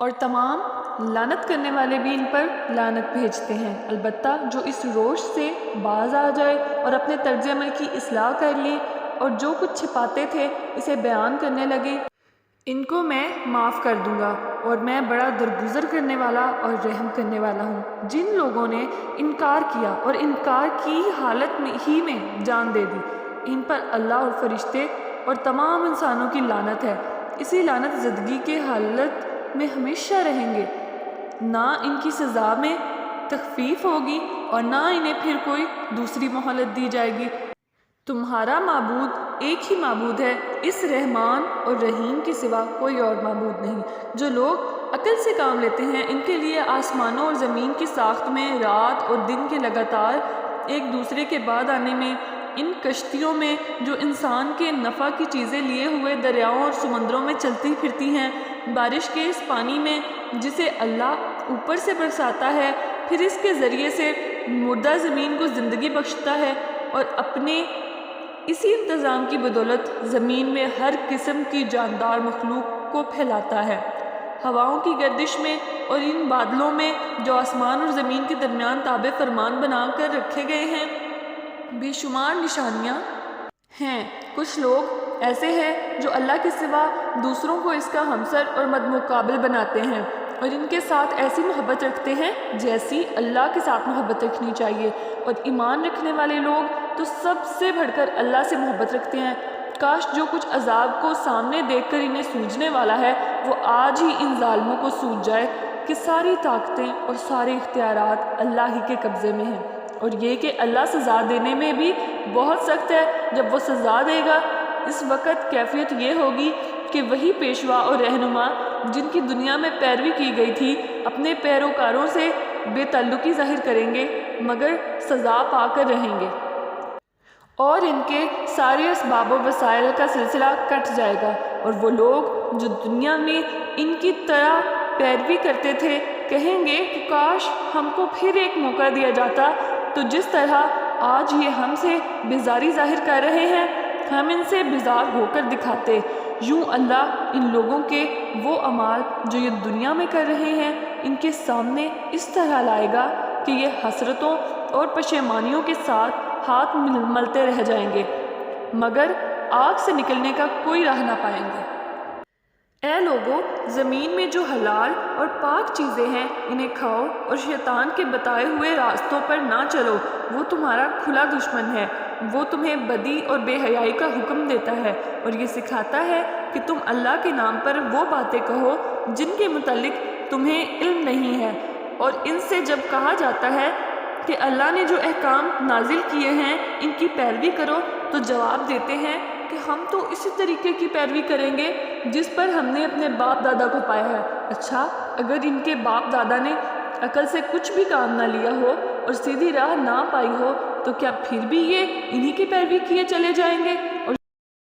اور تمام لعنت کرنے والے بھی ان پر لعنت بھیجتے ہیں، البتہ جو اس روش سے باز آ جائے اور اپنے طرز عمل کی اصلاح کر لے اور جو کچھ چھپاتے تھے اسے بیان کرنے لگے، ان کو میں معاف کر دوں گا، اور میں بڑا درگزر کرنے والا اور رحم کرنے والا ہوں۔ جن لوگوں نے انکار کیا اور انکار کی حالت میں جان دے دی، ان پر اللہ اور فرشتے اور تمام انسانوں کی لعنت ہے، اسی لعنت زدگی کے حالت میں ہمیشہ رہیں گے، نہ ان کی سزا میں تخفیف ہوگی اور نہ انہیں پھر کوئی دوسری مہلت دی جائے گی۔ تمہارا معبود ایک ہی معبود ہے، اس رحمان اور رحیم کے سوا کوئی اور معبود نہیں۔ جو لوگ عقل سے کام لیتے ہیں، ان کے لیے آسمانوں اور زمین کی ساخت میں، رات اور دن کے لگاتار ایک دوسرے کے بعد آنے میں، ان کشتیوں میں جو انسان کے نفع کی چیزیں لیے ہوئے دریاؤں اور سمندروں میں چلتی پھرتی ہیں، بارش کے اس پانی میں جسے اللہ اوپر سے برساتا ہے، پھر اس کے ذریعے سے مردہ زمین کو زندگی بخشتا ہے، اور اپنے اسی انتظام کی بدولت زمین میں ہر قسم کی جاندار مخلوق کو پھیلاتا ہے۔ ہواؤں کی گردش میں اور ان بادلوں میں جو آسمان اور زمین کے درمیان تابع فرمان بنا کر رکھے گئے ہیں، بے شمار نشانیاں ہیں۔ کچھ لوگ ایسے ہیں جو اللہ کے سوا دوسروں کو اس کا ہمسر اور مد مقابل بناتے ہیں، اور ان کے ساتھ ایسی محبت رکھتے ہیں جیسی اللہ کے ساتھ محبت رکھنی چاہیے، اور ایمان رکھنے والے لوگ تو سب سے بڑھ کر اللہ سے محبت رکھتے ہیں۔ کاش جو کچھ عذاب کو سامنے دیکھ کر انہیں سوجنے والا ہے وہ آج ہی ان ظالموں کو سوج جائے کہ ساری طاقتیں اور سارے اختیارات اللہ ہی کے قبضے میں ہیں، اور یہ کہ اللہ سزا دینے میں بھی بہت سخت ہے۔ جب وہ سزا دے گا اس وقت کیفیت یہ ہوگی کہ وہی پیشوا اور رہنما جن کی دنیا میں پیروی کی گئی تھی اپنے پیروکاروں سے بے تعلقی ظاہر کریں گے، مگر سزا پا کر رہیں گے، اور ان کے سارے اسباب و وسائل کا سلسلہ کٹ جائے گا، اور وہ لوگ جو دنیا میں ان کی طرح پیروی کرتے تھے کہیں گے کہ کاش ہم کو پھر ایک موقع دیا جاتا، تو جس طرح آج یہ ہم سے بیزاری ظاہر کر رہے ہیں ہم ان سے بیزار ہو کر دکھاتے۔ یوں اللہ ان لوگوں کے وہ اعمال جو یہ دنیا میں کر رہے ہیں ان کے سامنے اس طرح لائے گا کہ یہ حسرتوں اور پشیمانیوں کے ساتھ ہاتھ ملتے رہ جائیں گے، مگر آگ سے نکلنے کا کوئی راہ نہ پائیں گے۔ اے لوگو، زمین میں جو حلال اور پاک چیزیں ہیں انہیں کھاؤ، اور شیطان کے بتائے ہوئے راستوں پر نہ چلو، وہ تمہارا کھلا دشمن ہے۔ وہ تمہیں بدی اور بے حیائی کا حکم دیتا ہے اور یہ سکھاتا ہے کہ تم اللہ کے نام پر وہ باتیں کہو جن کے متعلق تمہیں علم نہیں ہے، اور ان سے جب کہا جاتا ہے کہ اللہ نے جو احکام نازل کیے ہیں ان کی پیروی کرو، تو جواب دیتے ہیں کہ ہم تو اسی طریقے کی پیروی کریں گے جس پر ہم نے اپنے باپ دادا کو پایا ہے۔ اچھا، اگر ان کے باپ دادا نے عقل سے کچھ بھی کام نہ لیا ہو اور سیدھی راہ نہ پائی ہو تو کیا پھر بھی یہ انہی کی پیروی کیے چلے جائیں گے؟